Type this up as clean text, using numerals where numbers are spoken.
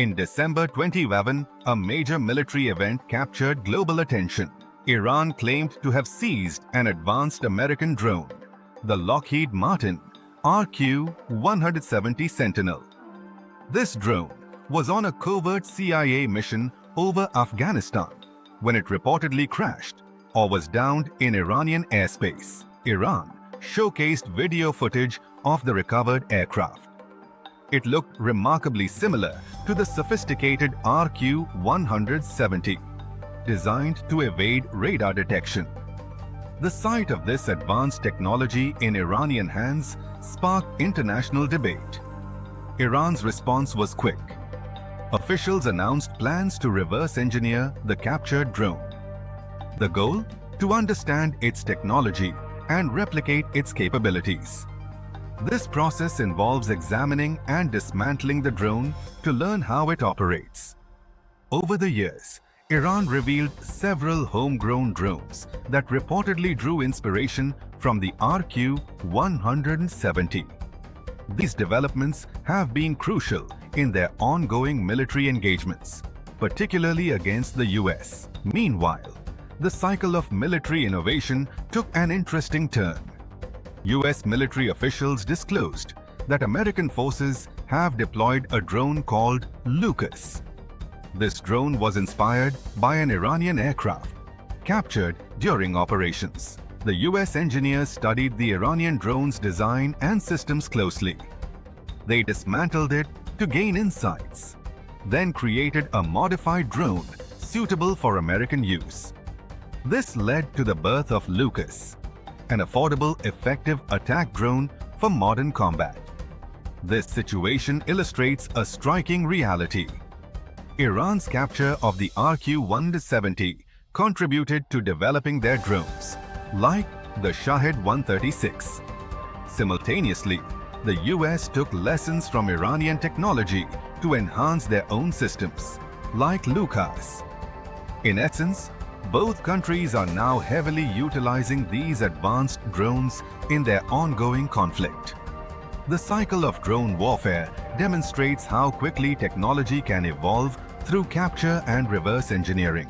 In December 2011, a major military event captured global attention. Iran claimed to have seized an advanced American drone, the Lockheed Martin RQ-170 Sentinel. This drone was on a covert CIA mission over Afghanistan when it reportedly crashed or was downed in Iranian airspace. Iran showcased video footage of the recovered aircraft. It looked remarkably similar to the sophisticated RQ-170, designed to evade radar detection. The sight of this advanced technology in Iranian hands sparked international debate. Iran's response was quick. Officials announced plans to reverse engineer the captured drone. The goal? To understand its technology and replicate its capabilities. This process involves examining and dismantling the drone to learn how it operates. Over the years, Iran revealed several homegrown drones that reportedly drew inspiration from the RQ-170. These developments have been crucial in their ongoing military engagements, particularly against the US. Meanwhile, the cycle of military innovation took an interesting turn. US military officials disclosed that American forces have deployed a drone called Lucas. This drone was inspired by an Iranian aircraft captured during operations. The US engineers studied the Iranian drone's design and systems closely. They dismantled it to gain insights, then created a modified drone suitable for American use. This led to the birth of Lucas, an affordable, effective attack drone for modern combat. This situation illustrates a striking reality. Iran's capture of the RQ-170 contributed to developing their drones, like the Shahed 136. Simultaneously, the US took lessons from Iranian technology to enhance their own systems, like Lucas. In essence, both countries are now heavily utilizing these advanced drones in their ongoing conflict. The cycle of drone warfare demonstrates how quickly technology can evolve through capture and reverse engineering.